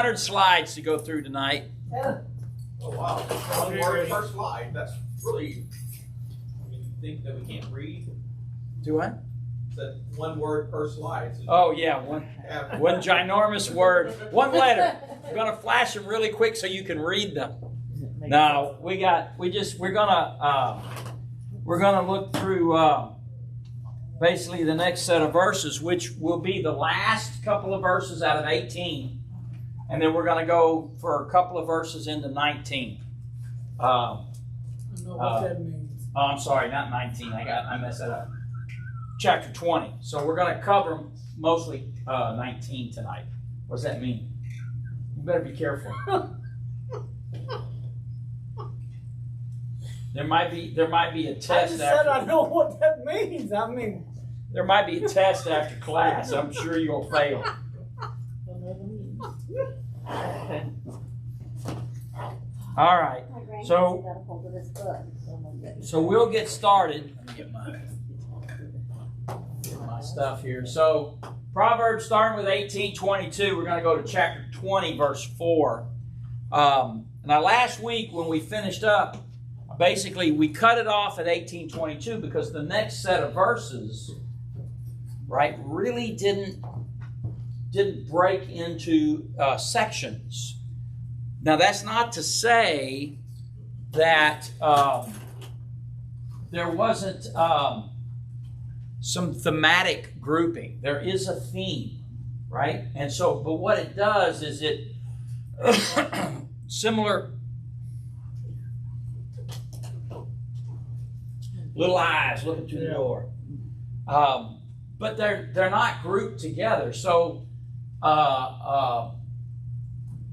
100 slides to go through tonight. Oh, wow. One word per slide. That's really, you think that we can't read? Do what? That one word per slide. So Oh, yeah. One ginormous word. One letter. I'm going to flash them really quick so you can read them. No, we're gonna look through basically the next set of verses, which will be the last couple of verses out of 18, and then we're gonna go for a couple of verses into 19. I don't know what that means. Oh, I'm sorry, not 19. I messed that up. Chapter 20. So we're gonna cover mostly 19 tonight. What does that mean? You better be careful. There might be a test. I just said I know what that means. I mean, there might be a test after class. I'm sure you'll fail. All right. So we'll get started. Let me get my stuff here. So Proverbs starting with 18:22. We're going to go to chapter 20, verse 4. Now last week when we finished up, basically, we cut it off at 18:22 because the next set of verses, right, really didn't break into sections. Now, that's not to say that there wasn't some thematic grouping. There is a theme, right? And so, but what it does is it similar. Little eyes looking through the door. But they're not grouped together. So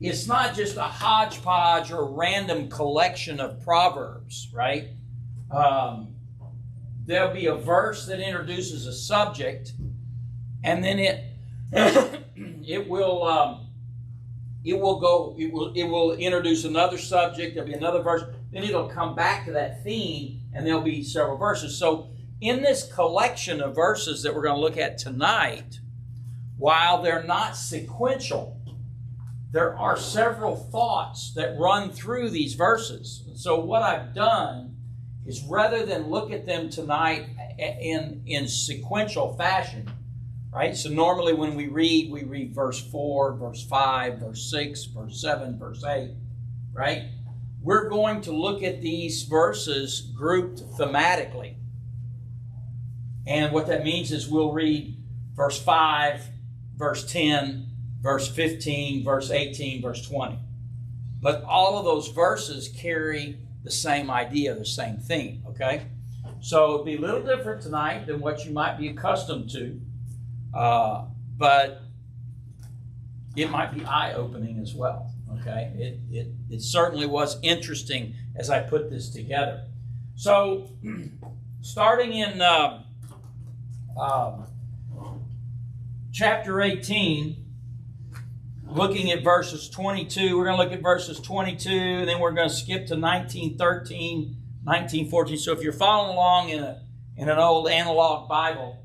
it's not just a hodgepodge or random collection of proverbs, right? There'll be a verse that introduces a subject, and then it will introduce another subject. There'll be another verse. Then it'll come back to that theme, and there'll be several verses. So in this collection of verses that we're going to look at tonight, while they're not sequential, there are several thoughts that run through these verses. So what I've done is, rather than look at them tonight in sequential fashion, right? So normally when we read verse 4, verse 5, verse 6, verse 7, verse 8, right? We're going to look at these verses grouped thematically. And what that means is we'll read verse 5, verse 10, verse 15, verse 18, verse 20. But all of those verses carry the same idea, the same theme, okay? So it'll be a little different tonight than what you might be accustomed to, but it might be eye-opening as well. Okay, it certainly was interesting as I put this together. So, starting in chapter 18, looking at verses 22, we're going to look at verses 22, and then we're going to skip to 19:13, 19:14. So if you're following along in an old analog Bible,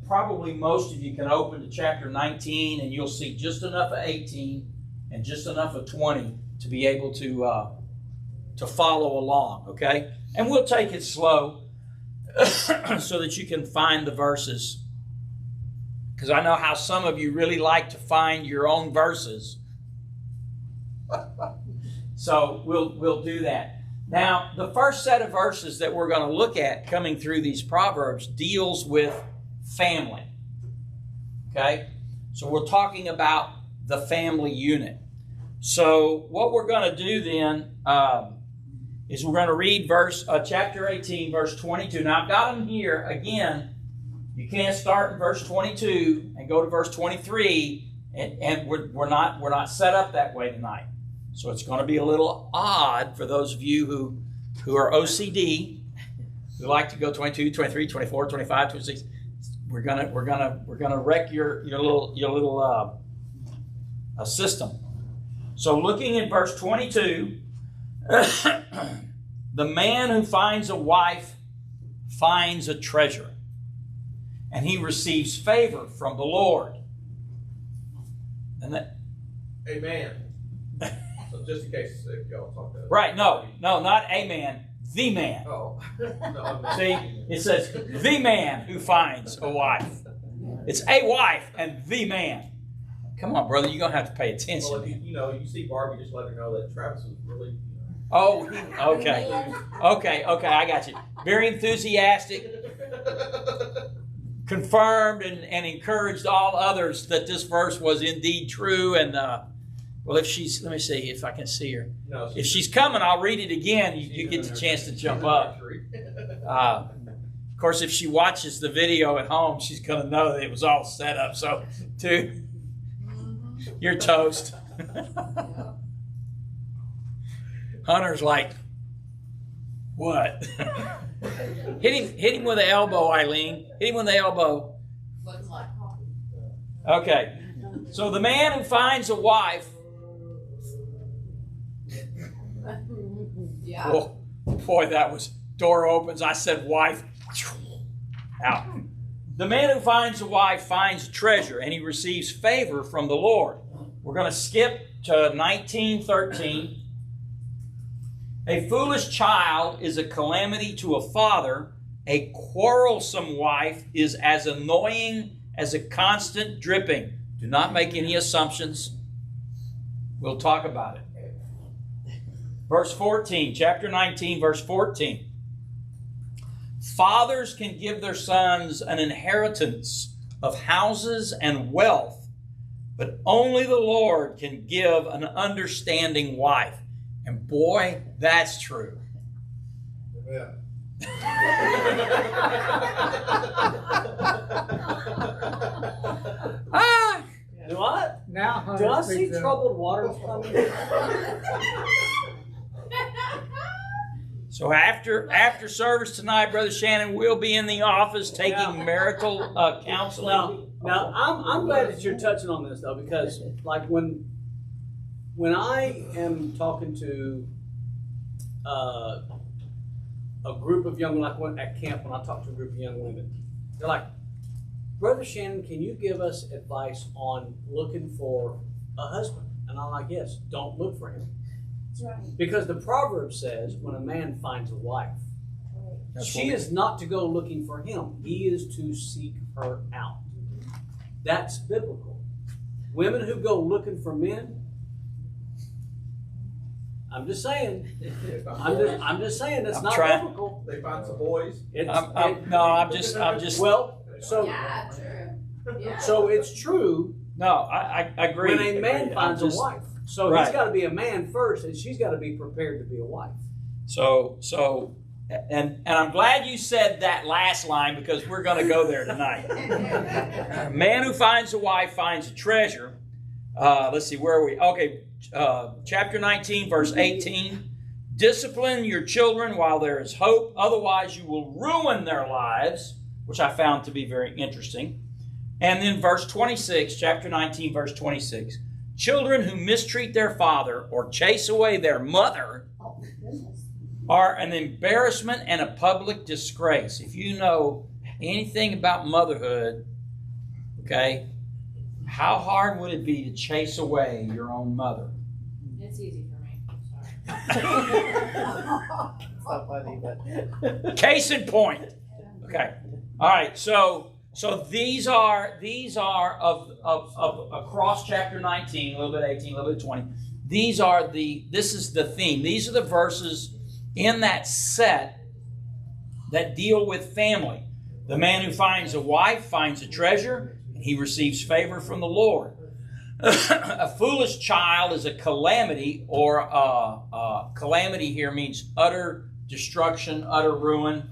probably most of you can open to chapter 19, and you'll see just enough of 18 and just enough of 20 to be able to follow along, okay? And we'll take it slow so that you can find the verses, because I know how some of you really like to find your own verses. So we'll do that. Now, the first set of verses that we're going to look at coming through these Proverbs deals with family, okay? So we're talking about the family unit. So what we're going to do then is we're going to read chapter 18, verse 22. Now I've got them here. Again, you can't start in verse 22 and go to verse 23, and we're not set up that way tonight. So it's going to be a little odd for those of you who are OCD, who like to go 22, 23, 24, 25, 26. We're gonna wreck your little system. So looking at verse 22, the man who finds a wife finds a treasure, and he receives favor from the Lord. And Amen. So just in case y'all talk that. Right, no, not a man, the man. Oh. No, See, it says the man who finds a wife. It's a wife and the man. Come on, brother, you're going to have to pay attention. well, if you see Barbie, just let her know that Travis was really, Oh, okay. Okay, I got you. Very enthusiastic, confirmed and encouraged all others that this verse was indeed true. And, well, if she's, let me see if I can see her. No, If she's coming, I'll read it again. You get the chance to jump up. Of course, if she watches the video at home, she's going to know that it was all set up. So, dude, you're toast. Hunter's like, what? Hit him with the elbow, Eileen. Hit him with the elbow. Looks like coffee. Okay. So the man who finds a wife. Yeah. Oh, boy, that was door opens. I said wife. Out. The man who finds a wife finds treasure, and he receives favor from the Lord. We're going to skip to 19:13. A foolish child is a calamity to a father. A quarrelsome wife is as annoying as a constant dripping. Do not make any assumptions. We'll talk about it. Verse 14, chapter 19, verse 14. Fathers can give their sons an inheritance of houses and wealth, but only the Lord can give an understanding wife. And boy, that's true. Yeah. Ah! Do I? Now, Hunter Do I see speaks up. troubled waters coming? So after service tonight, Brother Shannon will be in the office taking marital counseling. Now, I'm glad that you're touching on this though, because like when I am talking to a group of young, like at camp when I talk to a group of young women, they're like, Brother Shannon, can you give us advice on looking for a husband? And I'm like, yes, don't look for him. That's right. Because the Proverbs says when a man finds a wife, she is not to go looking for him. He is to seek her out. That's biblical. Women who go looking for men, I'm just saying. I'm just saying it's not biblical. They find some boys. I'm just. Well, so Yeah, true. Yeah. so it's true. No, I agree. When a man finds a wife, so Right. he's got to be a man first, and she's got to be prepared to be a wife. And I'm glad you said that last line because we're going to go there tonight. A man who finds a wife finds a treasure. Let's see, where are we? Okay, chapter 19, verse 18. Discipline your children while there is hope, otherwise you will ruin their lives, which I found to be very interesting. And then verse 26, chapter 19, verse 26. Children who mistreat their father or chase away their mother Oh, goodness. are an embarrassment and a public disgrace. If you know anything about motherhood, okay, how hard would it be to chase away your own mother? It's easy for me. I'm sorry. It's not funny, but Case in point. Okay. All right. So these are of across chapter 19, a little bit 18, a little bit 20. This is the theme. These are the verses in that set that deal with family. The man who finds a wife finds a treasure, and he receives favor from the Lord. A foolish child is a calamity, or calamity here means utter destruction, utter ruin.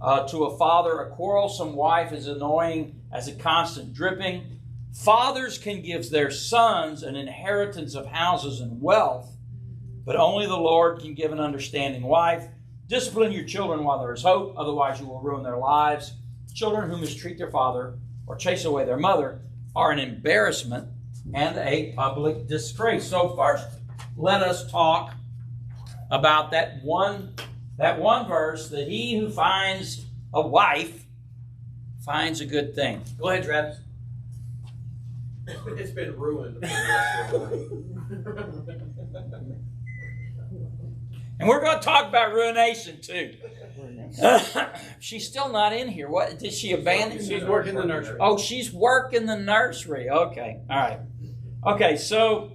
To a father, a quarrelsome wife is annoying as a constant dripping. Fathers can give their sons an inheritance of houses and wealth, but only the Lord can give an understanding wife. Discipline your children while there is hope, otherwise you will ruin their lives. Children who mistreat their father or chase away their mother are an embarrassment and a public disgrace. So first, let us talk about that one verse, that he who finds a wife finds a good thing. Go ahead, Travis. It's been ruined for the rest of the night. And we're going to talk about ruination too. She's still not in here. What did she abandon? She's working the nursery. Oh, she's working the nursery. Okay, all right. Okay, so.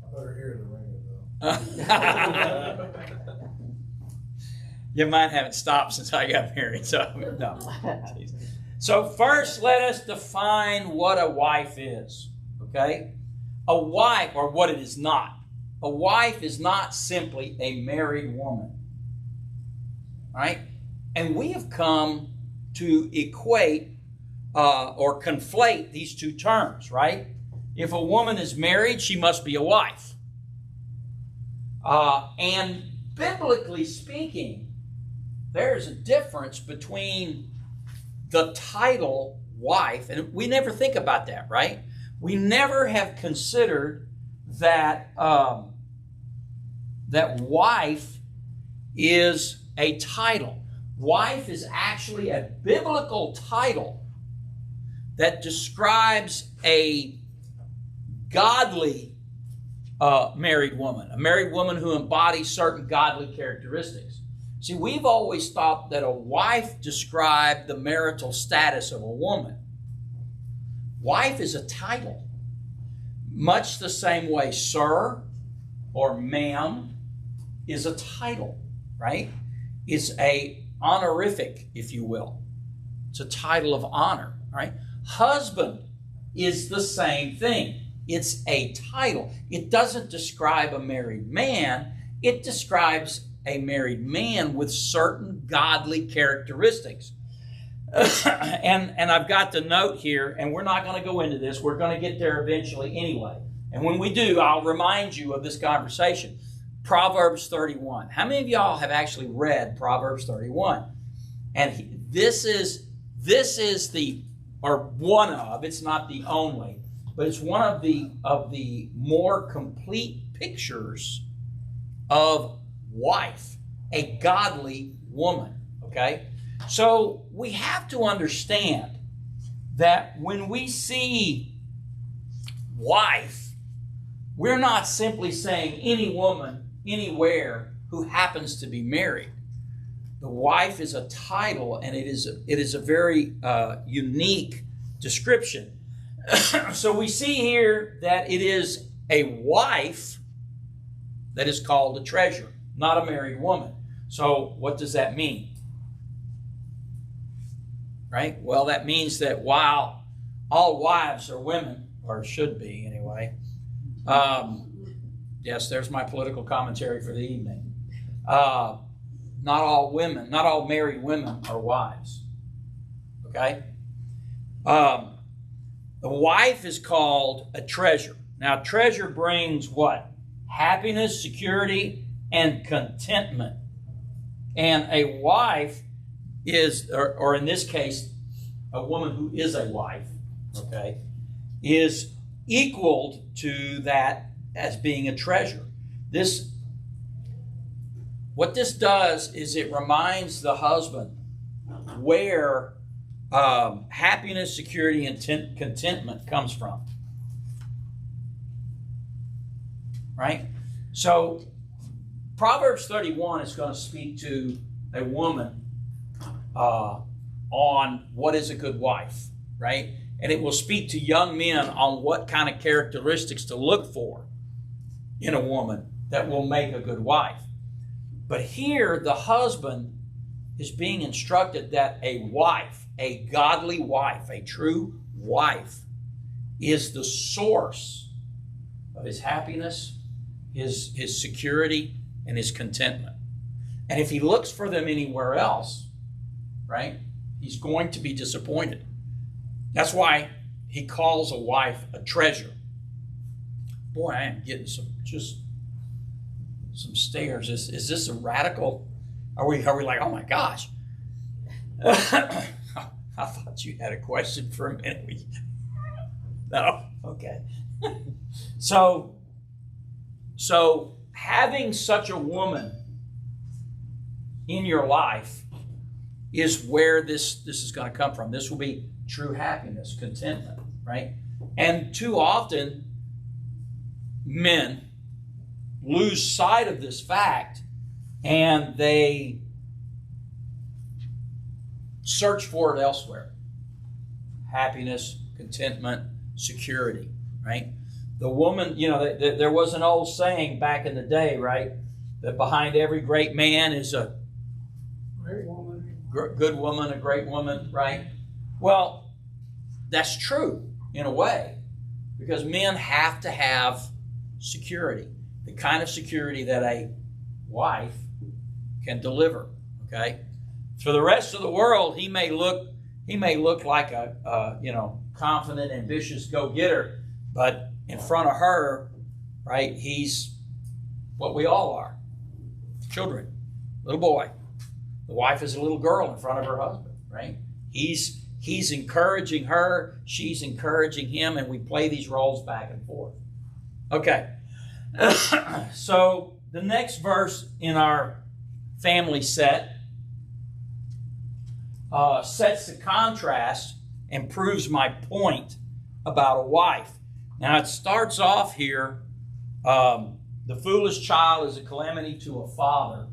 I better hear the ringing though. Yeah, mine haven't stopped since I got married. So no. So first, let us define what a wife is. Okay, a wife, or what it is not. A wife is not simply a married woman. Right? And we have come to equate or conflate these two terms, right? If a woman is married, she must be a wife. And biblically speaking, there's a difference between the title wife, and we never think about that, right? We never have considered that that wife is a title. Wife is actually a biblical title that describes a godly married woman, a married woman who embodies certain godly characteristics. See, we've always thought that a wife described the marital status of a woman. Wife is a title, much the same way sir or ma'am is a title, right? It's a honorific, if you will. It's a title of honor, right? Husband is the same thing. It's a title. It doesn't describe a married man. It describes a married man with certain godly characteristics. And I've got the note here, and we're not going to go into this. We're going to get there eventually anyway. And when we do, I'll remind you of this conversation. Proverbs 31. How many of y'all have actually read Proverbs 31? And this is the, or one of, it's not the only, but it's one of the more complete pictures of wife, a godly woman, okay? So we have to understand that when we see wife, we're not simply saying any woman, anywhere who happens to be married. The wife is a title, and it is a very unique description. So we see here that it is a wife that is called a treasure, not a married woman. So what does that mean? Right? Well, that means that while all wives are women, or should be anyway, yes, there's my political commentary for the evening. Not all women, not all married women are wives. Okay? The wife is called a treasure. Now, treasure brings what? Happiness, security, and contentment. And a wife is, or in this case, a woman who is a wife, okay, is equaled to that as being a treasure. What this does is it reminds the husband where happiness, security, and contentment comes from. Right? So Proverbs 31 is going to speak to a woman on what is a good wife, right? And it will speak to young men on what kind of characteristics to look for in a woman that will make a good wife. But here, the husband is being instructed that a wife, a godly wife, a true wife, is the source of his happiness, his security, and his contentment. And if he looks for them anywhere else, right, he's going to be disappointed. That's why he calls a wife a treasure. Boy, I am getting some stares. Is this a radical? Are we like, oh my gosh? I thought you had a question for a minute. No? Okay. So having such a woman in your life is where this is going to come from. This will be true happiness, contentment, right? And too often, men lose sight of this fact and they search for it elsewhere. Happiness, contentment, security, right? The woman, there was an old saying back in the day, right? That behind every great man is a Great woman. good woman, a great woman, right? Well, that's true in a way, because men have to have security, the kind of security that a wife can deliver, okay? For the rest of the world, he may look like a confident, ambitious go-getter, but in front of her, right, he's what we all are. Children, little boy. The wife is a little girl in front of her husband, right? He's encouraging her, she's encouraging him, and we play these roles back and forth. Okay. So the next verse in our family set sets the contrast and proves my point about a wife. Now it starts off here, the foolish child is a calamity to a father.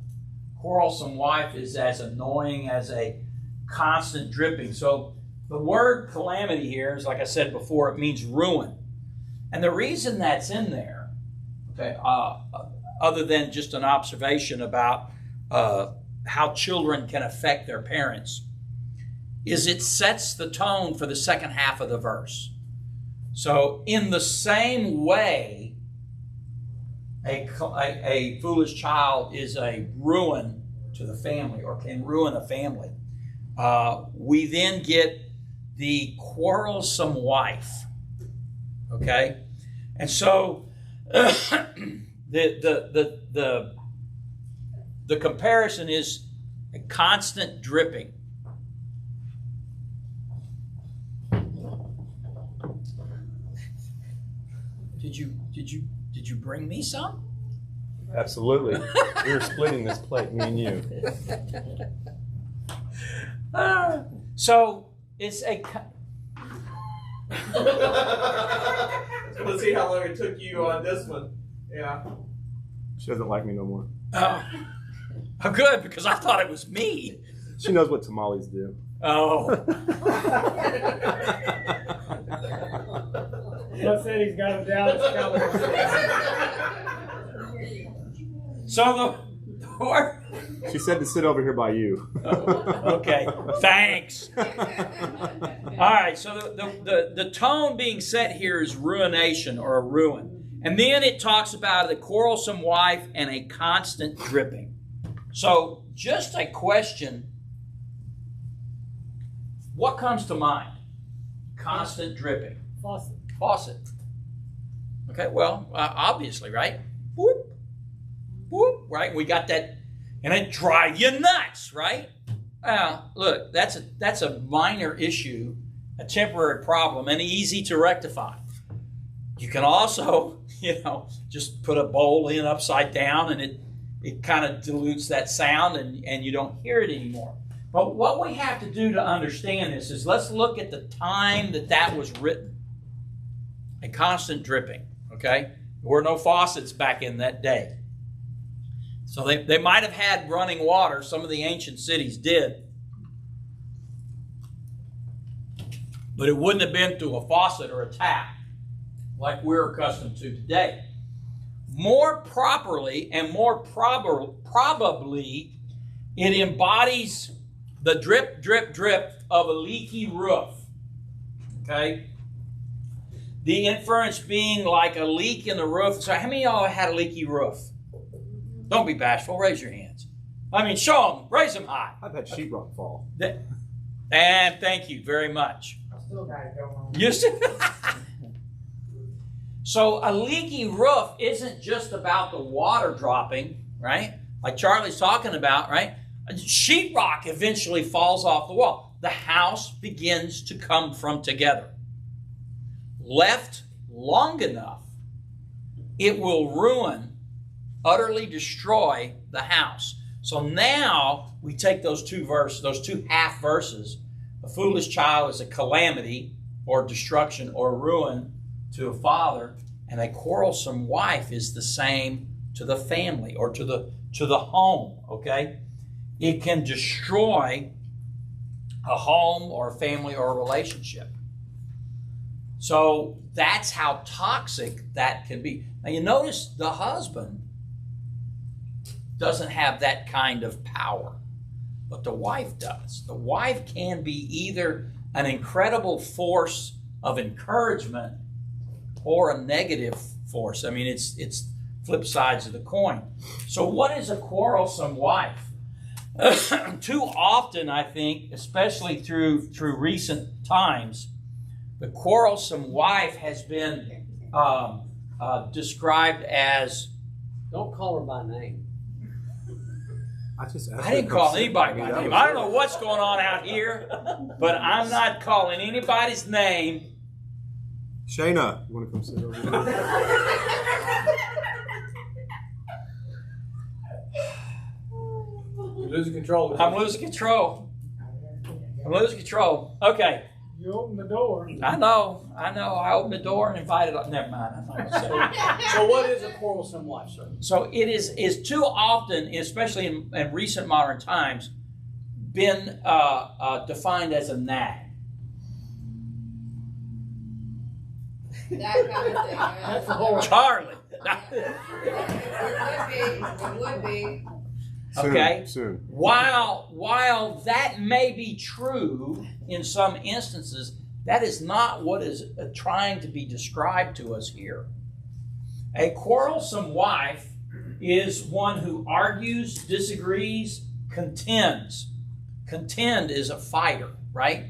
Quarrelsome wife is as annoying as a constant dripping. So the word calamity here is, like I said before, it means ruin. And the reason that's in there, okay, other than just an observation about how children can affect their parents, is it sets the tone for the second half of the verse. So in the same way, a foolish child is a ruin to the family, or can ruin a family. We then get the quarrelsome wife. Okay, and so the comparison is a constant dripping. Did you bring me some? Absolutely. We were splitting this plate, me and you. So it's a. Let's see how long it took you on this one. Yeah. She doesn't like me no more. Oh, good, because I thought it was me. She knows what tamales do. Oh. Plus said he's got a Dallas Cowboys. So the word. She said to sit over here by you. Okay, thanks. All right, so the tone being set here is ruination, or a ruin. And then it talks about the quarrelsome wife and a constant dripping. So just a question, what comes to mind? Constant dripping. Faucet. Okay, well, obviously, right? Whoop, whoop, right? We got that, and it drives you nuts, right? Look, that's a minor issue, a temporary problem, and easy to rectify. You can also, just put a bowl in upside down, and it kind of dilutes that sound, and you don't hear it anymore. But what we have to do to understand this is, let's look at the time that was written. A constant dripping, okay? There were no faucets back in that day. So they might have had running water. Some of the ancient cities did. But it wouldn't have been through a faucet or a tap like we're accustomed to today. More properly and more probably, it embodies the drip, drip, drip of a leaky roof, okay? The inference being like a leak in the roof. So how many of y'all had a leaky roof? Don't be bashful. Raise your hands. I mean, show them. Raise them high. I've had sheetrock fall. And thank you very much. I still got it going on. You see? So a leaky roof isn't just about the water dropping, right? Like Charlie's talking about, right? Sheetrock eventually falls off the wall. The house begins to come from together. Left long enough, it will ruin, utterly destroy the house. So now we take those two half verses. A foolish child is a calamity or destruction or ruin to a father, and a quarrelsome wife is the same to the family or to the home, okay? It can destroy a home or a family or a relationship. So that's how toxic that can be. Now you notice the husband doesn't have that kind of power, but the wife does. The wife can be either an incredible force of encouragement or a negative force. I mean, it's flip sides of the coin. So what is a quarrelsome wife? Too often, I think, especially through recent times, the quarrelsome wife has been described as... Don't call her by name. I didn't call anybody by name. I don't know what's going on out here, but I'm not calling anybody's name. Shayna, you want to come sit over here? You're losing control. I'm losing control. I'm losing control. Okay. You open the door. I know. I opened the door and invited. Never mind. I'm not going to say it. So what is a quarrelsome wife, sir? So it is too often, especially in recent modern times, been defined as a nag. That kind of thing. That's a whole. Charlie. It would be. Okay. Soon. While that may be true in some instances, that is not what is trying to be described to us here. A quarrelsome wife is one who argues, disagrees, contends. Contend is a fighter, right?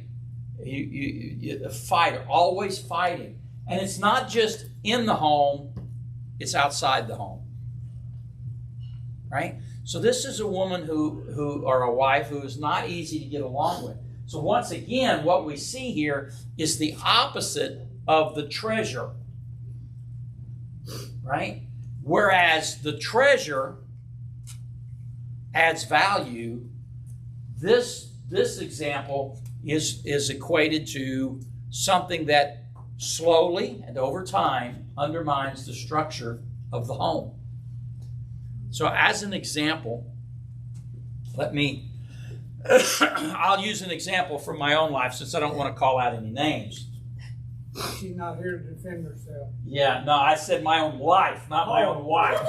A fighter, always fighting. And it's not just in the home, it's outside the home. Right? So this is a woman who or a wife who is not easy to get along with. So once again, what we see here is the opposite of the treasure. Right? Whereas the treasure adds value, this example is equated to something that slowly and over time undermines the structure of the home. So as an example, I'll use an example from my own life since I don't want to call out any names. She's not here to defend herself. Yeah, no, I said my own life, not my own wife.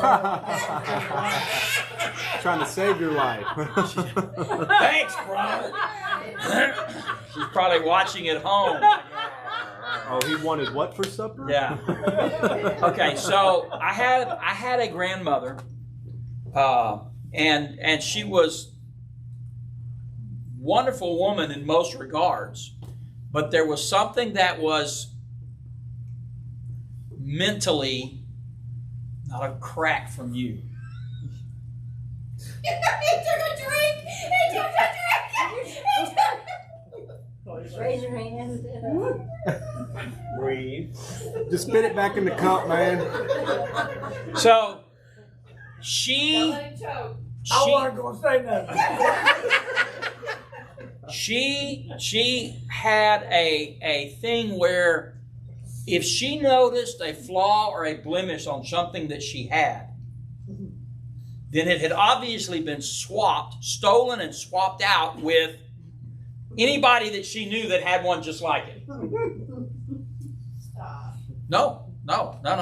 Trying to save your life. Thanks, brother. She's probably watching at home. Oh, he wanted what for supper? Yeah. Okay, so I had a grandmother, and she was a wonderful woman in most regards, but there was something that was mentally not a crack from you. He took a drink. Raise your hand. Breathe. Just spit it back in the cup, man. So Don't she let him choke. I wasn't going to say nothing. she had a thing where if she noticed a flaw or a blemish on something that she had, then it had obviously been stolen and swapped out with anybody that she knew that had one just like it. Stop. No. Kind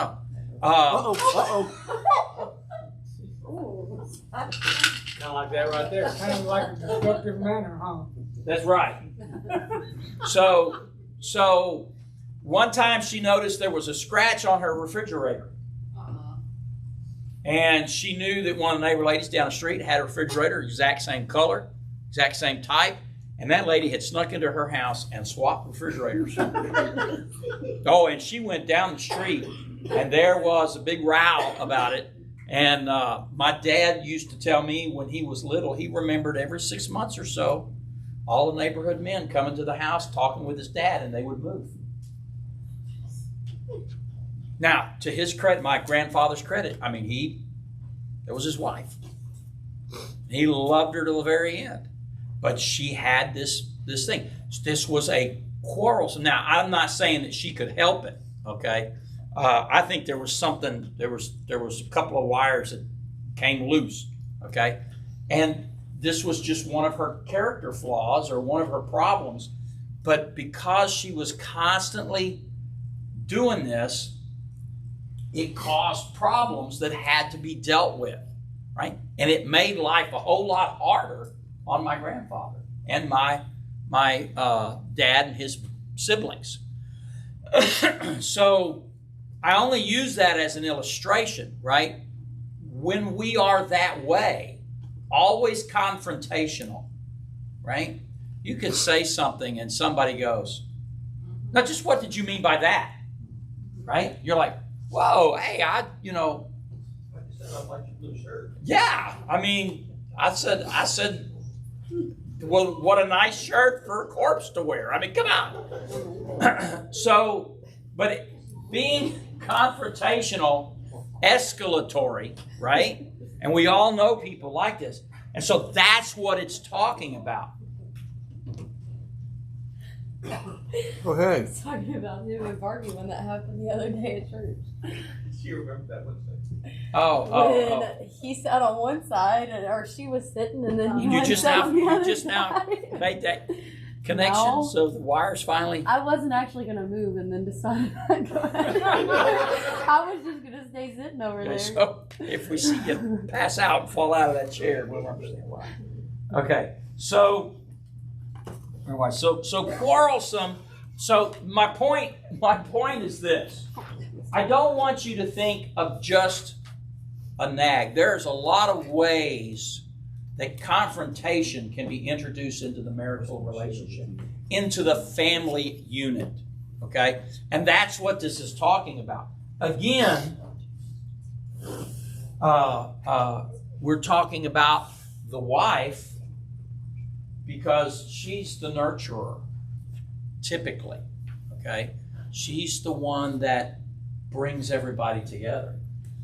of like that right there. Kind of like a destructive manner, huh? That's right. So one time she noticed there was a scratch on her refrigerator. And she knew that one of the neighbor ladies down the street had a refrigerator, exact same color, exact same type. And that lady had snuck into her house and swapped refrigerators. Oh, and she went down the street, and there was a big row about it. And my dad used to tell me when he was little, he remembered every 6 months or so, all the neighborhood men coming to the house, talking with his dad, and they would move. Now, to his credit, my grandfather's credit, I mean, that was his wife. He loved her to the very end. But she had this thing. This was a quarrelsome. Now, I'm not saying that she could help it, okay? I think there was a couple of wires that came loose, okay? And this was just one of her character flaws or one of her problems. But because she was constantly doing this, it caused problems that had to be dealt with, right? And it made life a whole lot harder on my grandfather and my dad and his siblings. So I only use that as an illustration, right? When we are that way, always confrontational, right? You could say something and somebody goes, now just what did you mean by that? Right? You're like, whoa, hey, Like you said, I like your blue shirt. yeah. I mean, I said, well, what a nice shirt for a corpse to wear. I mean, come on. So, but being confrontational, escalatory, right? And we all know people like this. And so that's what it's talking about. Go ahead. Talking about him and Barbie when that happened the other day at church. She remembered that one thing. When he sat on one side, or she was sitting, and then You had just sat now on the other made side. that connection, No. so the wires finally. I wasn't actually gonna move, and then decided I'd go ahead. I was just gonna stay sitting over Okay, there. so if we see you pass out and fall out of that chair, we'll understand why. Okay, so quarrelsome. So my point is this: I don't want you to think of just a nag. There's a lot of ways that confrontation can be introduced into the marital relationship, into the family unit. Okay, and that's what this is talking about. Again, we're talking about the wife because she's the nurturer, typically, okay? She's the one that brings everybody together,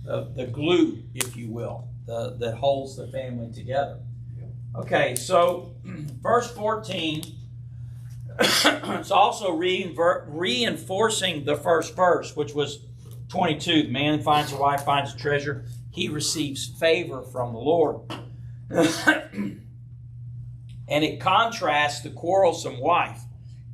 the glue, if you will, that holds the family together. Okay, so verse 14, it's also reinforcing the first verse, which was 22. The man finds a wife, finds a treasure. He receives favor from the Lord. And it contrasts the quarrelsome wife.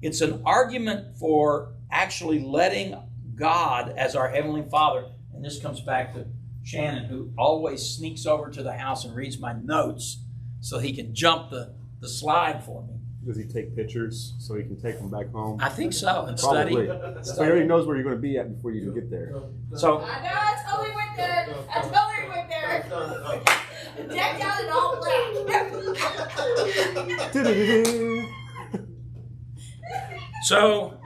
It's an argument for actually letting God as our Heavenly Father, and this comes back to Shannon, who always sneaks over to the house and reads my notes so he can jump the slide for me. Does he take pictures so he can take them back home? I think so, and Probably. study. So he already knows where you're going to be at before you even get there. So, I know, I totally went there. I totally went there. Decked out in all black. so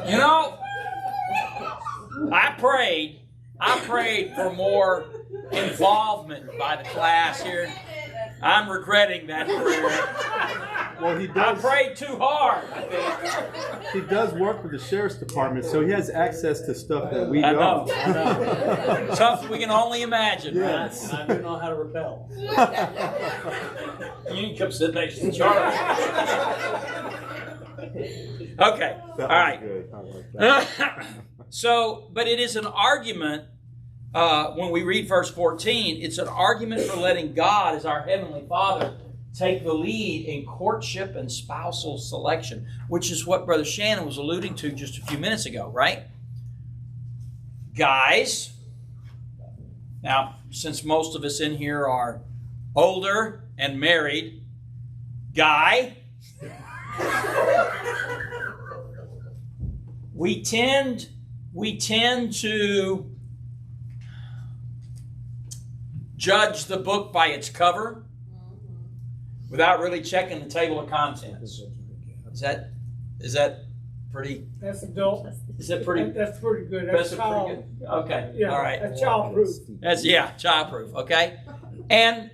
you know, I prayed for more involvement by the class here. I'm regretting that prayer. Well, he I does. prayed too hard. He does work for the sheriff's department, so he has access to stuff that we I don't. know. Something we can only imagine. Yes. I do know how to repel. Right? You can come sit next to Charlie. Okay. That All right. was good. I like that. So, but it is an argument. When we read verse 14, it's an argument for letting God, as our Heavenly Father, take the lead in courtship and spousal selection, which is what Brother Shannon was alluding to just a few minutes ago, right? Guys, now, since most of us in here are older and married, Guy, we tend to judge the book by its cover without really checking the table of contents. Is that pretty? That's adult. Is that pretty? That's pretty good. That's That's a pretty child. good. Okay. Yeah, All right. that's child-proof. That's childproof. Okay. And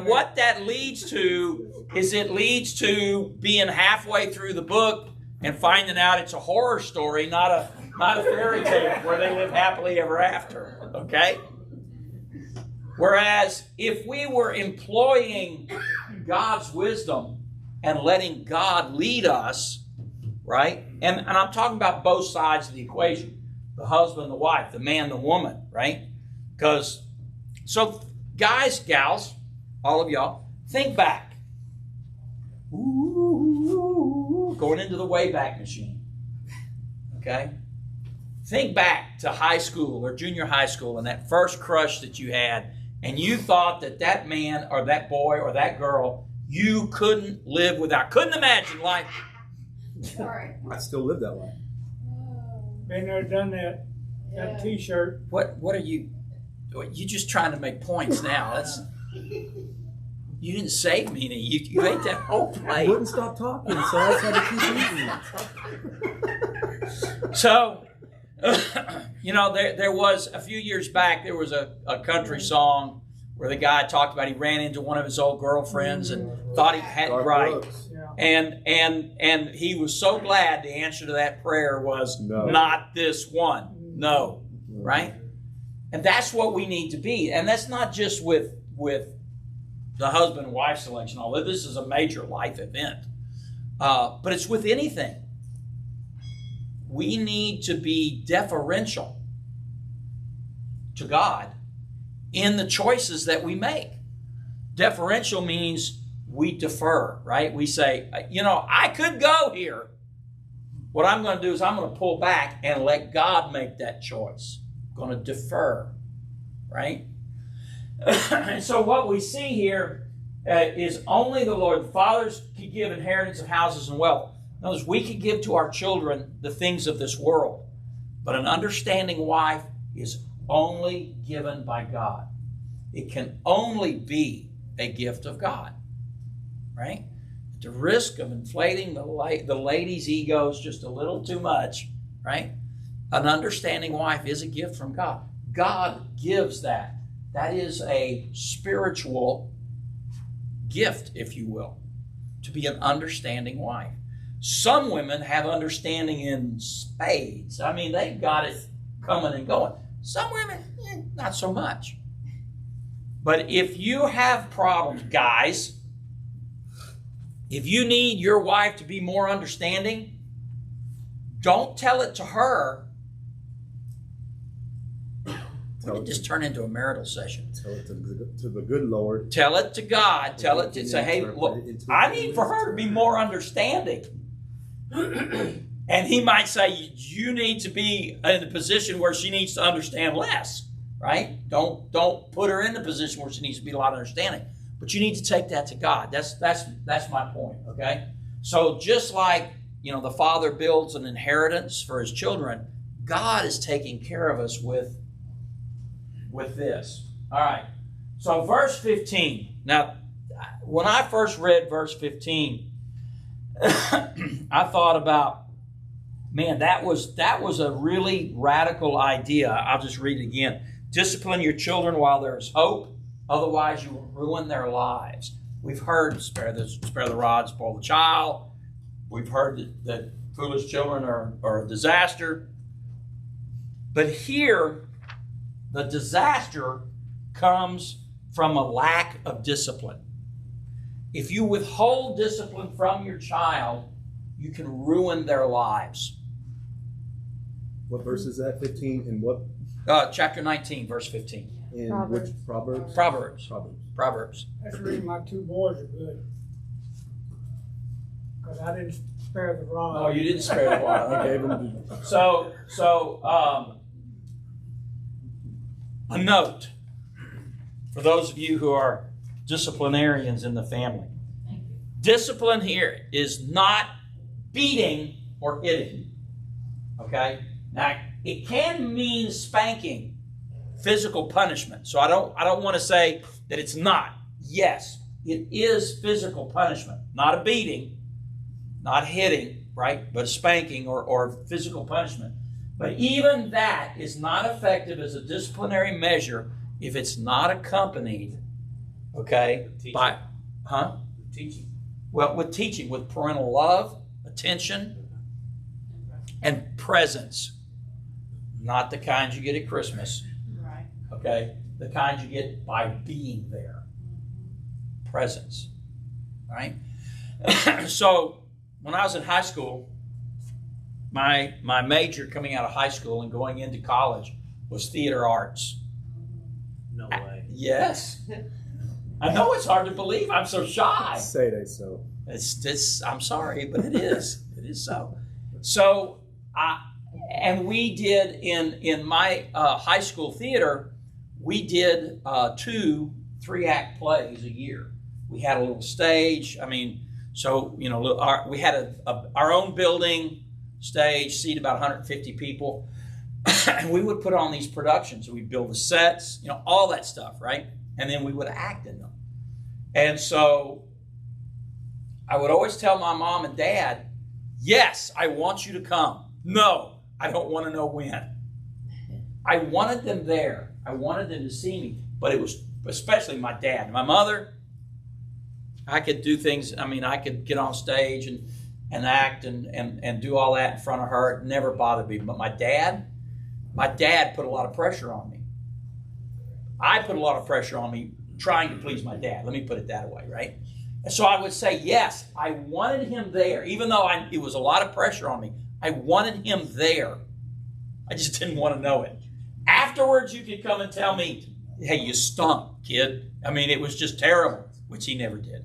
what that leads to is it leads to being halfway through the book and finding out it's a horror story, not a fairy tale where they live happily ever after. Okay. Whereas if we were employing God's wisdom and letting God lead us, right? And I'm talking about both sides of the equation. The husband, the wife, the man, the woman, right? Because, so guys, gals, all of y'all, think back. Ooh, going into the Wayback Machine. Okay? Think back to high school or junior high school and that first crush that you had, and you thought that that man or that boy or that girl you couldn't live without. Couldn't imagine life. Sorry. I still live that way. Been there, done that. Got a T-shirt. What are you? You just trying to make points now. That's you didn't save me. You ate that whole I plate. wouldn't stop talking, so I just had to keep eating. So, there was a few years back. There was a country song where the guy talked about he ran into one of his old girlfriends and thought he had Garth right. Brooks. Yeah. And he was so glad the answer to that prayer was No. not this one. No. Right? And that's what we need to be. And that's not just with the husband and wife selection, although this is a major life event. But it's with anything. We need to be deferential to God in the choices that we make. Deferential means we defer, right? We say, I could go here. What I'm going to do is I'm going to pull back and let God make that choice. I'm going to defer, right? And so what we see here is only the Lord. The fathers could give inheritance of houses and wealth. Notice we could give to our children the things of this world, but an understanding wife is only given by God. It can only be a gift of God, right? At the risk of inflating the ladies' egos just a little too much, right? An understanding wife is a gift from God. God gives that. That is a spiritual gift, if you will, to be an understanding wife. Some women have understanding in spades. I mean, they've got it coming and going. Some women, not so much. But if you have problems, guys, if you need your wife to be more understanding, don't tell it to her. What did this turn into a marital session? Tell it to the good Lord. Tell it to God. Tell it to say, hey, look, I need for her to be more understanding. And he might say, you need to be in a position where she needs to understand less, right? Don't put her in the position where she needs to be a lot of understanding. But you need to take that to God. That's my point, okay? So just like, the father builds an inheritance for his children, God is taking care of us with this. All right. So verse 15. Now, when I first read verse 15, I thought about, man, that was a really radical idea. I'll just read it again. Discipline your children while there is hope, otherwise you will ruin their lives. We've heard spare the rod, spoil the child. We've heard that foolish children are a disaster. But here, the disaster comes from a lack of discipline. If you withhold discipline from your child, you can ruin their lives. What verse is that? 15 and what? Chapter 19, verse 15. In Proverbs. which Proverbs? Proverbs. That's the reason my two boys are good. Because I didn't spare the rod. Oh, you didn't spare the rod. I gave them So, a note for those of you who are disciplinarians in the family. Discipline here is not beating or hitting. Okay? Now, it can mean spanking, physical punishment. So I don't want to say that it's not. Yes, it is physical punishment, not a beating, not hitting, right? But a spanking or physical punishment. But even that is not effective as a disciplinary measure if it's not accompanied, okay, by, Teaching. Well, with teaching, with parental love, attention, and presence. Not the kinds you get at Christmas. Right. Okay? the kind you get by being there. Presence, right? So when I was in high school, my major coming out of high school and going into college was theater arts. No way. Yes. I know it's hard to believe. I'm so shy. Say they so. I'm sorry, but it is. It is so. So, and we did in my high school theater, we did 2 3-act plays a year. We had a little stage. I mean, so we had our own building, stage, seat about 150 people, and we would put on these productions. We'd build the sets, all that stuff, right? And then we would act in them. And so I would always tell my mom and dad, yes, I want you to come. No, I don't want to know when. I wanted them there. I wanted them to see me. But it was especially my dad. My mother, I could do things. I mean, I could get on stage and act and do all that in front of her. It never bothered me. But my dad put a lot of pressure on me. I put a lot of pressure on me trying to please my dad. Let me put it that way, right? And so I would say, yes, I wanted him there. Even though it was a lot of pressure on me, I wanted him there. I just didn't want to know it. Afterwards, you could come and tell me, hey, you stunk, kid. I mean, it was just terrible, which he never did.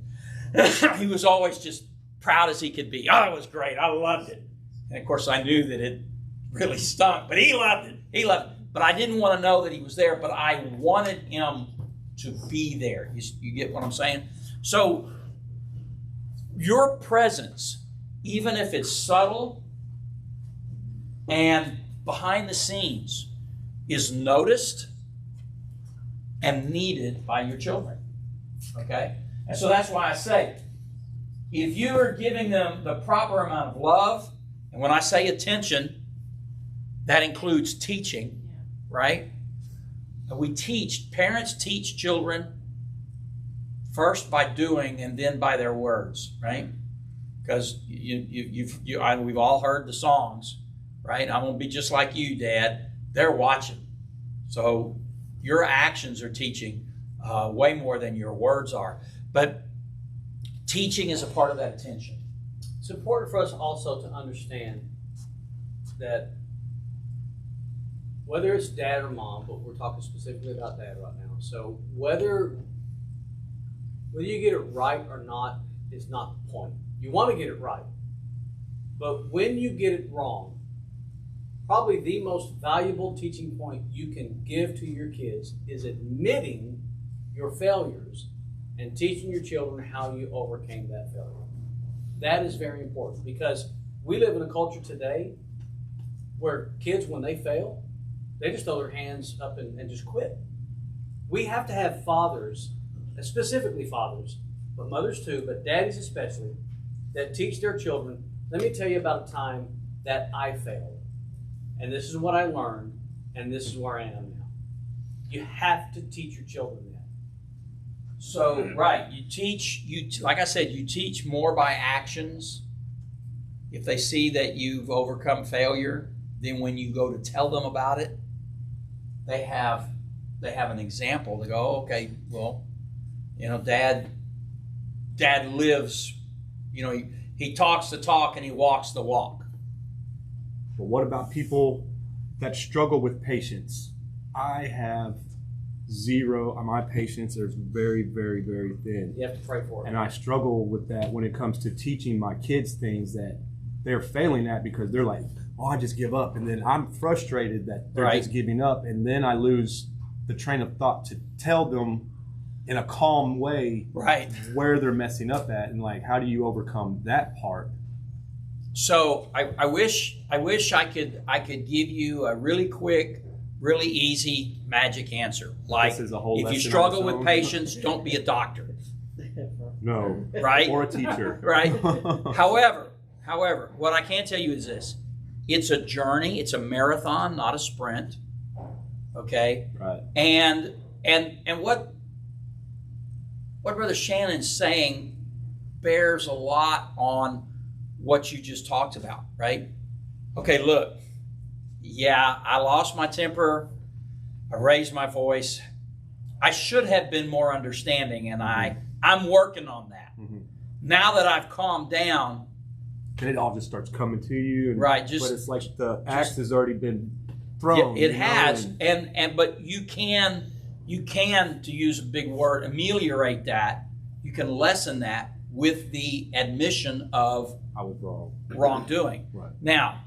He was always just proud as he could be. Oh, it was great. I loved it. And, of course, I knew that it really stunk, but he loved it. He loved it. But I didn't want to know that he was there, but I wanted him to be there. You get what I'm saying? So your presence, even if it's subtle and behind the scenes, is noticed and needed by your children. Okay? And so that's why I say, if you are giving them the proper amount of love, and when I say attention, that includes teaching, right? Parents teach children first by doing and then by their words, right? Because we've all heard the songs, right? I'm going to be just like you, Dad. They're watching. So your actions are teaching way more than your words are. But teaching is a part of that attention. It's important for us also to understand that whether it's dad or mom, but we're talking specifically about dad right now. So whether you get it right or not is not the point. You want to get it right. But when you get it wrong, probably the most valuable teaching point you can give to your kids is admitting your failures and teaching your children how you overcame that failure. That is very important because we live in a culture today where kids, when they fail, they just throw their hands up and just quit. We have to have fathers, specifically fathers, but mothers too, but daddies especially, that teach their children, let me tell you about a time that I failed. And this is what I learned, and this is where I am now. You have to teach your children that. So, right, like I said, you teach more by actions. If they see that you've overcome failure, then when you go to tell them about it, they have an example. They go, oh, okay, well, Dad lives, he talks the talk and he walks the walk. But what about people that struggle with patience? I have zero. My patience is very, very, very thin. You have to pray for it. And I struggle with that when it comes to teaching my kids things that they're failing at because they're like, oh, I just give up. And then I'm frustrated that they're just giving up. And then I lose the train of thought to tell them in a calm way where they're messing up at and like, how do you overcome that part? So I wish I could give you a really quick, really easy magic answer. Like, if you struggle with patience, don't be a doctor. No. Right? Or a teacher. Right? However, what I can tell you is this. It's a journey. It's a marathon, not a sprint. Okay? Right. And what Brother Shannon's saying bears a lot on what you just talked about, right? Okay, look. Yeah, I lost my temper. I raised my voice. I should have been more understanding, and I'm working on that. Mm-hmm. Now that I've calmed down, and it all just starts coming to you. And, right? but it's like the axe has already been thrown. It has, but you can, to use a big word, ameliorate that. You can lessen that with the admission of I was wrong. Wrongdoing. Right. Now,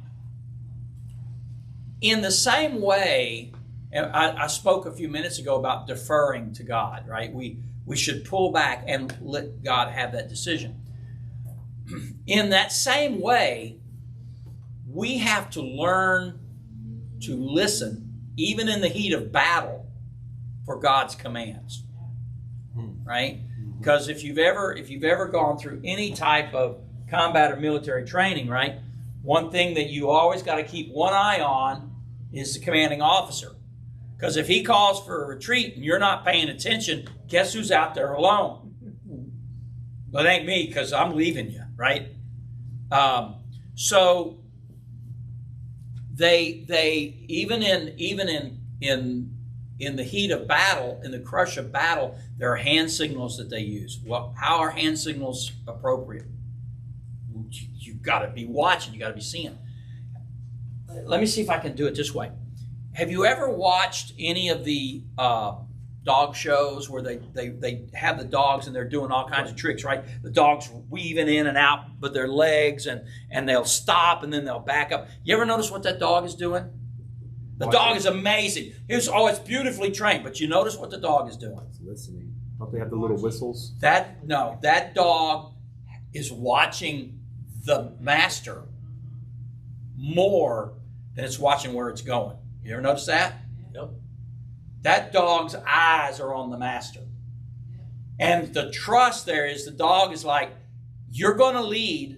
in the same way, and I spoke a few minutes ago about deferring to God, right? We should pull back and let God have that decision. In that same way, we have to learn to listen, even in the heat of battle, for God's commands, right? Because if you've ever gone through any type of combat or military training, right, one thing that you always got to keep one eye on is the commanding officer. Because if he calls for a retreat and you're not paying attention, guess who's out there alone? Well, it ain't me, because I'm leaving you, right? So they even in the heat of battle, in the crush of battle, there are hand signals that they use. Well, how are hand signals appropriate? You've got to be watching. You got to be seeing. Let me see if I can do it this way. Have you ever watched any of the dog shows where they have the dogs and they're doing all kinds of tricks, right? The dog's weaving in and out with their legs, and they'll stop and then they'll back up. You ever notice what that dog is doing? The dog is amazing. It's beautifully trained, but you notice what the dog is doing? It's listening. Don't they have the little whistles? That dog is watching the master more than it's watching where it's going. You ever notice that? Yep. That dog's eyes are on the master. And the trust there is the dog is like, you're going to lead.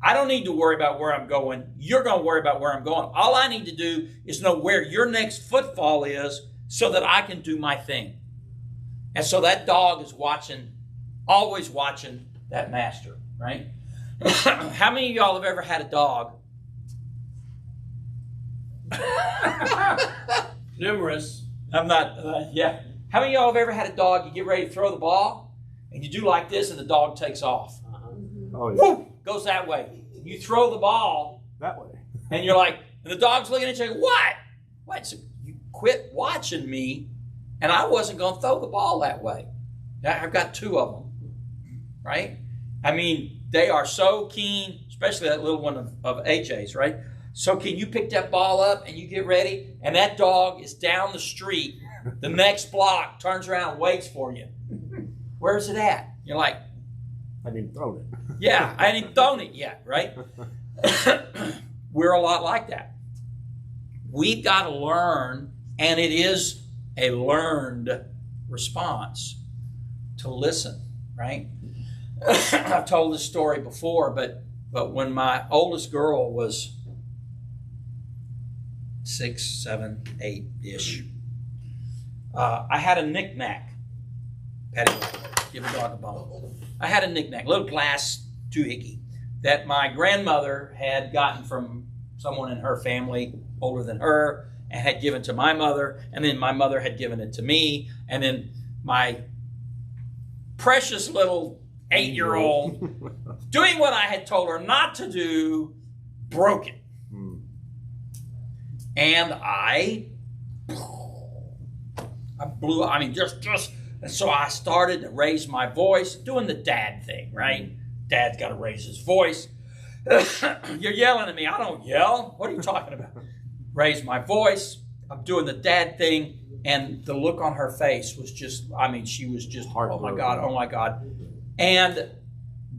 I don't need to worry about where I'm going. You're going to worry about where I'm going. All I need to do is know where your next footfall is so that I can do my thing. And so that dog is watching, always watching that master, right? How many of y'all have ever had a dog? Numerous. I'm not, yeah. How many of y'all have ever had a dog, you get ready to throw the ball, and you do like this, and the dog takes off? Oh, yeah. Woo! Goes that way. You throw the ball, That way. and you're like, and the dog's looking at you, what? What? So you quit watching me, and I wasn't going to throw the ball that way. I've got two of them, right? I mean, they are so keen, especially that little one of AJ's, right? So can you pick that ball up and you get ready, and that dog is down the street, the next block, turns around and waits for you. Where's it at? You're like, I didn't throw it. yeah, I ain't thrown it yet, right? We're a lot like that. We've got to learn, and it is a learned response to listen, right? I've told this story before, but when my oldest girl was 6, 7, 8-ish, I had a knick-knack. Patty, give a dog a bone. I had a knick-knack, a little glass doohickey that my grandmother had gotten from someone in her family older than her and had given to my mother, and then my mother had given it to me, and then my precious little 8-year-old, doing what I had told her not to do, broke it. And I blew, and so I started to raise my voice, doing the dad thing, right? Dad's got to raise his voice. You're yelling at me. I don't yell. What are you talking about? Raise my voice. I'm doing the dad thing. And the look on her face was just, she was just, oh my God. And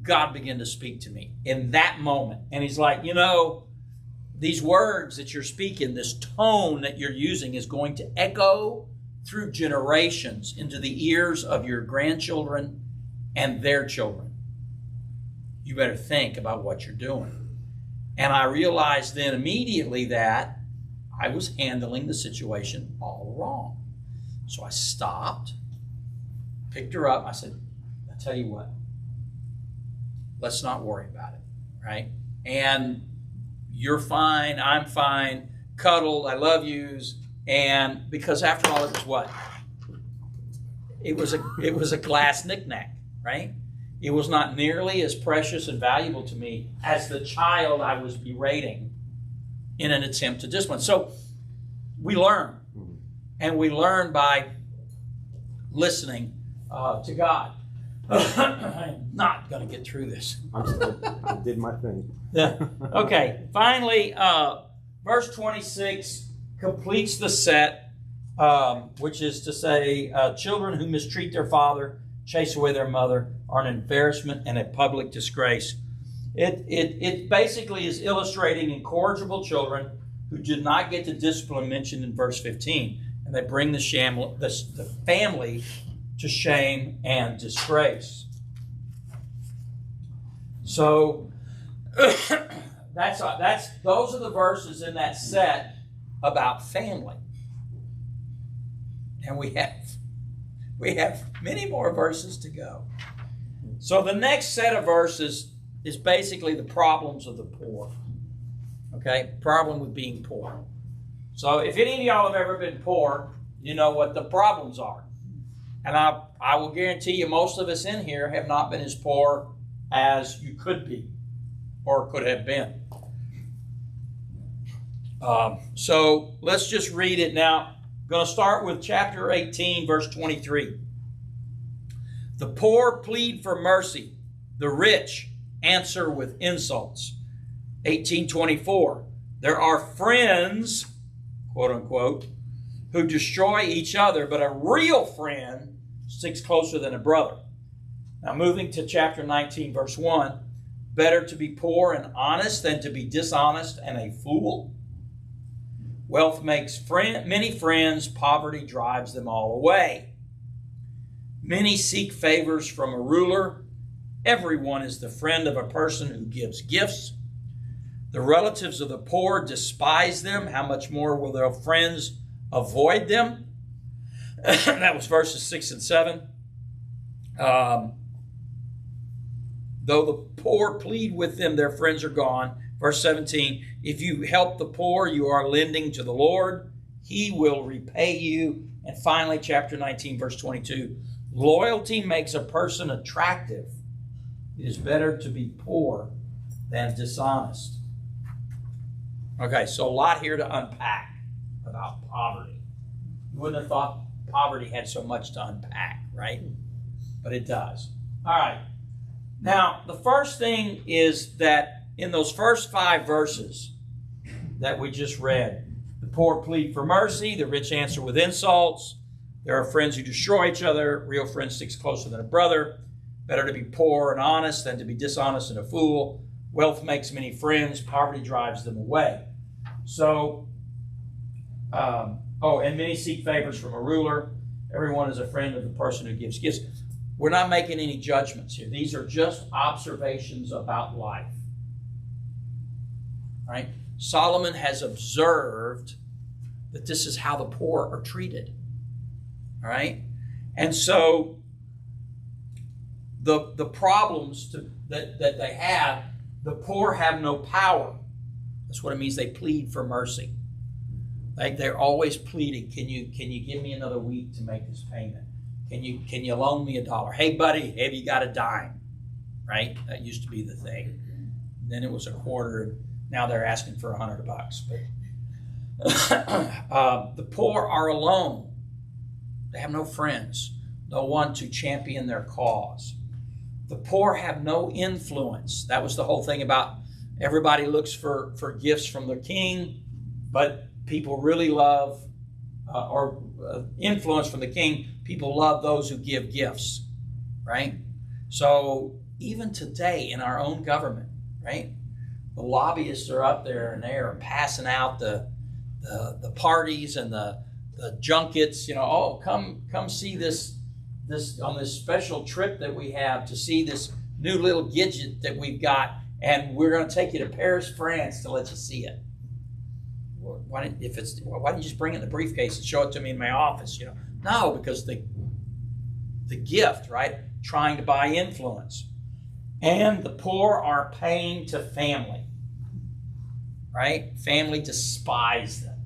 God began to speak to me in that moment. And he's like, these words that you're speaking, this tone that you're using is going to echo through generations into the ears of your grandchildren and their children. You better think about what you're doing. And I realized then immediately that I was handling the situation all wrong. So I stopped, picked her up. I said, I tell you what, let's not worry about it, right? And you're fine, I'm fine, cuddled, I love yous. And because after all, it was what? it was a glass knickknack, right? It was not nearly as precious and valuable to me as the child I was berating in an attempt to discipline. So we learn, and we learn by listening to God. I'm not going to get through this. I did my thing. Yeah. Okay. Finally, verse 26 completes the set, which is to say, children who mistreat their father, chase away their mother, are an embarrassment and a public disgrace. It basically is illustrating incorrigible children who did not get the discipline mentioned in verse 15, and they bring the family to shame and disgrace. So those are the verses in that set about family, and we have many more verses to go. So the next set of verses is basically the problems of the poor. Okay, problem with being poor. So if any of y'all have ever been poor, you know what the problems are. And I will guarantee you most of us in here have not been as poor as you could be or could have been. So let's just read it now. I'm going to start with chapter 18, verse 23. The poor plead for mercy. The rich answer with insults. 18:24. There are friends, quote unquote, who destroy each other, but a real friend sticks closer than a brother. Now moving to chapter 19, verse 1. Better to be poor and honest than to be dishonest and a fool. Wealth makes many friends, poverty drives them all away. Many seek favors from a ruler. Everyone is the friend of a person who gives gifts. The relatives of the poor despise them. How much more will their friends avoid them? That was verses 6 and 7. Though the poor plead with them, their friends are gone. Verse 17, if you help the poor, you are lending to the Lord. He will repay you. And finally, chapter 19, verse 22, loyalty makes a person attractive. It is better to be poor than dishonest. Okay, so a lot here to unpack about poverty. You wouldn't have thought poverty had so much to unpack, right? But it does. All right. Now, the first thing is that in those first 5 verses that we just read, the poor plead for mercy, the rich answer with insults, there are friends who destroy each other, real friend sticks closer than a brother, better to be poor and honest than to be dishonest and a fool, wealth makes many friends, poverty drives them away. So, and many seek favors from a ruler, everyone is a friend of the person who gives gifts. We're not making any judgments here. These are just observations about life. Right? Solomon has observed that this is how the poor are treated. All right? And so the problems that they have, the poor have no power. That's what it means. They plead for mercy. Like they're always pleading. Can you give me another week to make this payment? Can you loan me $1? Hey buddy, have you got a dime? Right? That used to be the thing. Then it was a quarter, and now they're asking for $100. But the poor are alone. They have no friends, no one to champion their cause. The poor have no influence. That was the whole thing about everybody looks for gifts from the king, but people really love influence from the king. People love those who give gifts, right? So even today in our own government, right, the lobbyists are up there and they are passing out the parties and the junkets. You know, oh, come see this on this special trip that we have to see this new little gadget that we've got, and we're going to take you to Paris, France, to let you see it. Why didn't you just bring it in the briefcase and show it to me in my office? You know, no, because the gift, right? Trying to buy influence, and the poor are paying to family, right? Family despise them,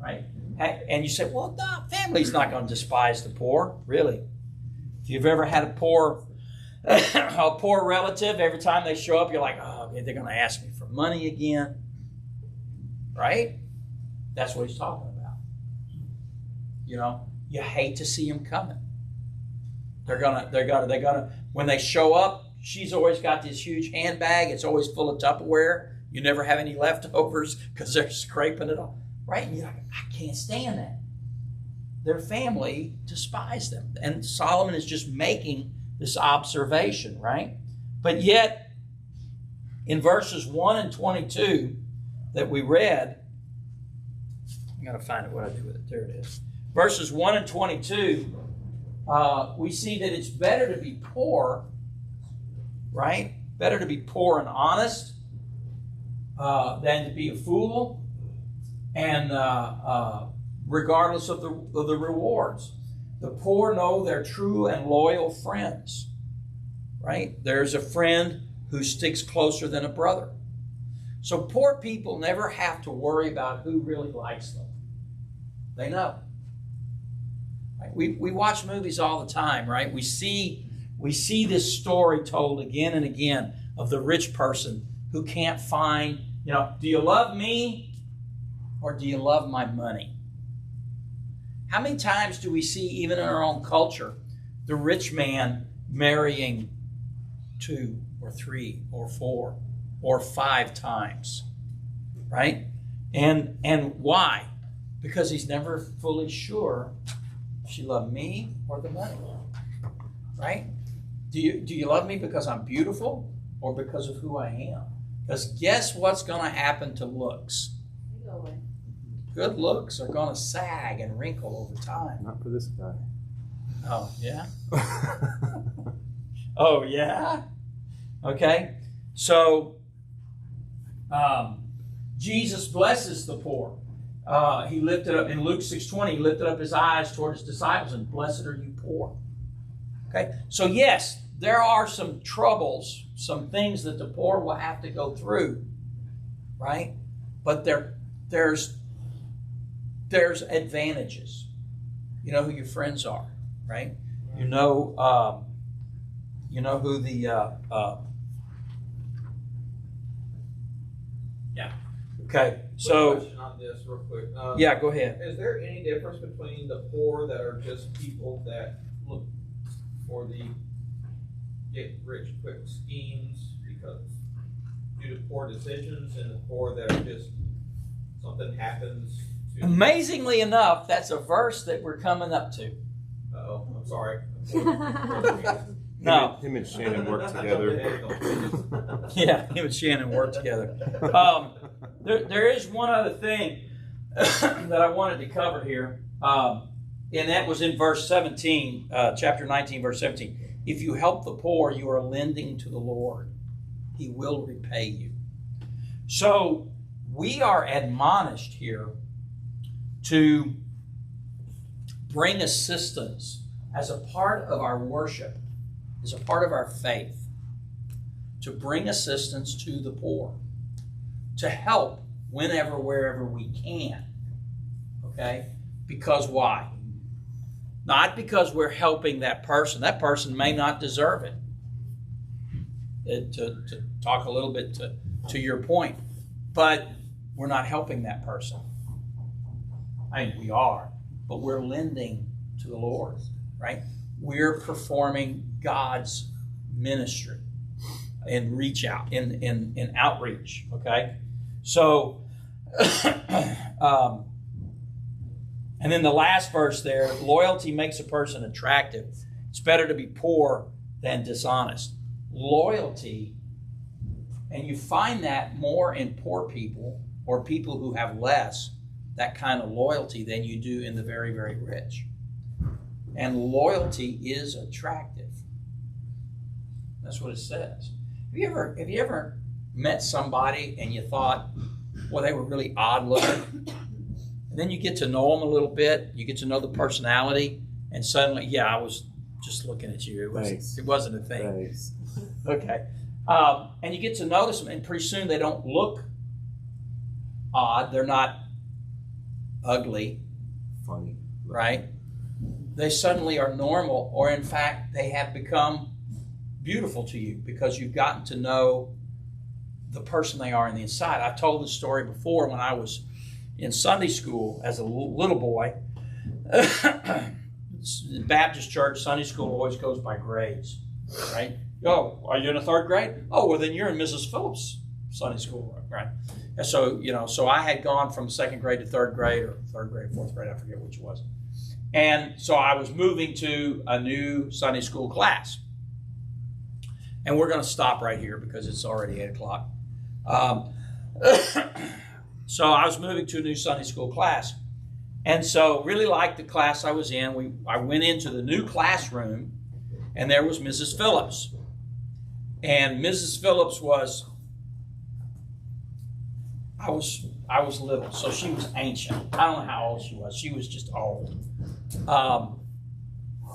right? And you say, well, no, family's not going to despise the poor. Really? If you've ever had a poor relative, every time they show up, you're like, oh, they're going to ask me for money again. Right? That's what he's talking about. You know, you hate to see them coming. They're gonna, when they show up, she's always got this huge handbag. It's always full of Tupperware. You never have any leftovers because they're scraping it off. Right? And you're like, I can't stand that. Their family despised them. And Solomon is just making this observation, right? But yet, in verses 1 and 22 that we read, I'm going to find it, what I do with it. There it is. Verses 1 and 22, we see that it's better to be poor, right? Better to be poor and honest than to be a fool, and regardless of the rewards. The poor know they're true and loyal friends, right? There's a friend who sticks closer than a brother. So poor people never have to worry about who really likes them. They know. Right? We watch movies all the time, right? We see this story told again and again of the rich person who can't find, do you love me or do you love my money? How many times do we see, even in our own culture, the rich man marrying 2 or 3 or 4 or 5 times, right? And why? Because he's never fully sure she loved me or the money, right? Do you love me because I'm beautiful or because of who I am? Because guess what's going to happen to looks? Good looks are going to sag and wrinkle over time. Not for this guy. Oh, yeah? Oh, yeah? Okay. So, Jesus blesses the poor. He lifted up, in Luke 6:20, he lifted up his eyes toward his disciples and blessed are you poor. Okay. So, yes, there are some troubles, some things that the poor will have to go through, right? But there's advantages. You know who your friends are, right? You know who the yeah. Okay, so Quick question on this, real quick. Yeah, go ahead. Is there any difference between the poor that are just people that look for the get rich quick schemes because due to poor decisions, and the poor that are just something happens? Amazingly enough, that's a verse that we're coming up to. Uh-oh, I'm sorry. No. Him and Shannon work together. Yeah, him and Shannon work together. There is one other thing that I wanted to cover here, and that was in verse 17, chapter 19, verse 17. If you help the poor, you are lending to the Lord. He will repay you. So we are admonished here to bring assistance as a part of our worship, as a part of our faith, to bring assistance to the poor, to help whenever, wherever we can. Okay? Because why? Not because we're helping that person. That person may not deserve it. To talk a little bit to your point. But we're not helping that person. I mean, we are, but we're lending to the Lord, right? We're performing God's ministry and reach out, in outreach, okay? So, and then the last verse there, loyalty makes a person attractive. It's better to be poor than dishonest. Loyalty, and you find that more in poor people or people who have less, that kind of loyalty, than you do in the very, very rich. And loyalty is attractive. That's what it says. Have you ever met somebody and you thought, well, they were really odd looking? And then you get to know them a little bit, you get to know the personality, and suddenly, yeah, I was just looking at you. It wasn't a thing. Thanks. Okay. And you get to notice them, and pretty soon they don't look odd. They're not ugly. funny. right? They suddenly are normal, or in fact, they have become beautiful to you because you've gotten to know the person they are on the inside. I've told this story before when I was in Sunday school as a little boy. Baptist church, Sunday school always goes by grades, right? Oh, are you in a third grade? Oh, well, then you're in Mrs. Phillips' Sunday school, right? And so, so I had gone from second grade to third grade, or third grade, fourth grade, I forget which it was. And so I was moving to a new Sunday school class. And we're going to stop right here because it's already 8 o'clock. So I was moving to a new Sunday school class. And so really liked the class I was in. I went into the new classroom, and there was Mrs. Phillips. And Mrs. Phillips was, I was little, so she was ancient. I don't know how old she was. She was just old.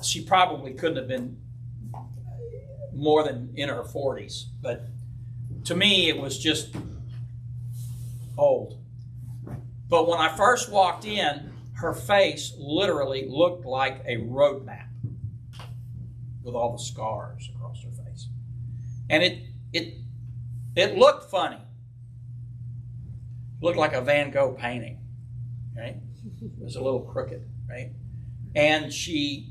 She probably couldn't have been more than in her 40s. But to me, it was just old. But when I first walked in, her face literally looked like a road map with all the scars across her face. And it looked funny. Looked like a Van Gogh painting, right? It was a little crooked, right? And she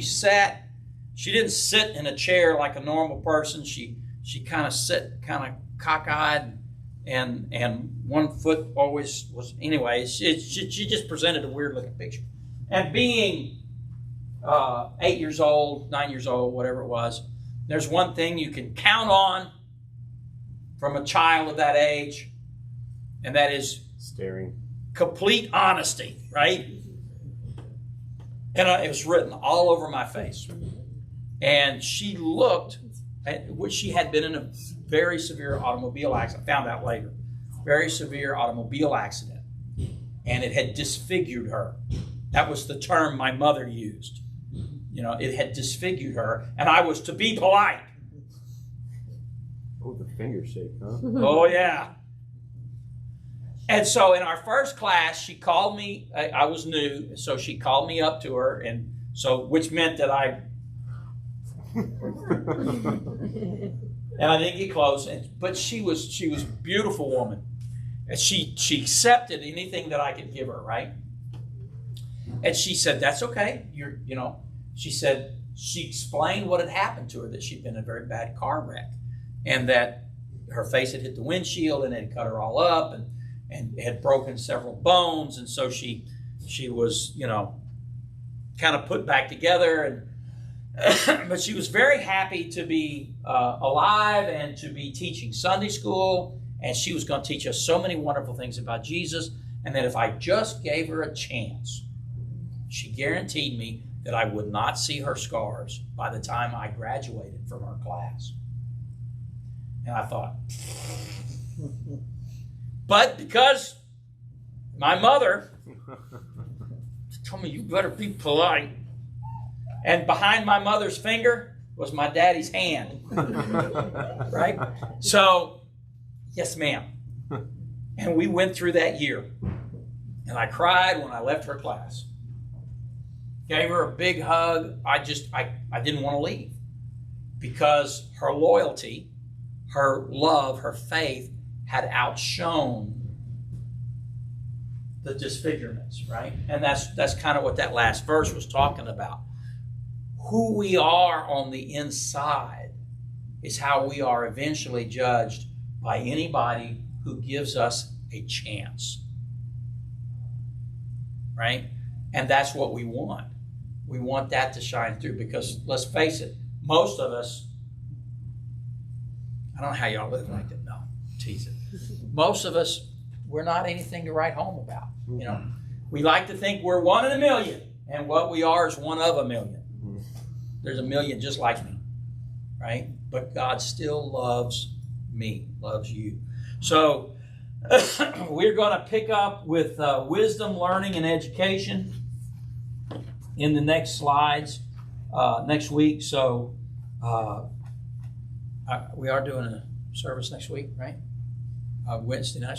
sat, she didn't sit in a chair like a normal person. She kind of sat kind of cockeyed, and one foot always was, anyway, she just presented a weird looking picture. And being 8 years old, 9 years old, whatever it was, there's one thing you can count on from a child of that age, and that is Staring. complete honesty, right? And it was written all over my face. And she looked, she had been in a very severe automobile accident. I found out later. Very severe automobile accident. And it had disfigured her. That was the term my mother used. It had disfigured her. And I was to be polite. Oh, the finger shape, huh? Oh, yeah. And so in our first class, she called me. I was new, so she called me up to her, and so which meant that I didn't get close. But she was a beautiful woman, and she accepted anything that I could give her, right? And she said, "That's okay." She said she explained what had happened to her, that she'd been in a very bad car wreck, and that her face had hit the windshield and it had cut her all up, and had broken several bones, and so she was, kind of put back together, but she was very happy to be alive and to be teaching Sunday school, and she was going to teach us so many wonderful things about Jesus, and that if I just gave her a chance, she guaranteed me that I would not see her scars by the time I graduated from her class. And I thought, but because my mother told me, you better be polite, and behind my mother's finger was my daddy's hand, right? So, yes, ma'am. And we went through that year, and I cried when I left her class. Gave her a big hug. I didn't want to leave because her loyalty, her love, her faith had outshone the disfigurements, right? And that's kind of what that last verse was talking about. Who we are on the inside is how we are eventually judged by anybody who gives us a chance, right? And that's what we want. We want that to shine through, because let's face it, most of us, I don't know how y'all live like that. No, tease it. Most of us, we're not anything to write home about. We like to think we're one in a million, and what we are is one of a million. There's a million just like me, right? But God still loves me, loves you. So we're going to pick up with wisdom, learning, and education in the next slides next week. So we are doing a service next week, right? Wednesday night.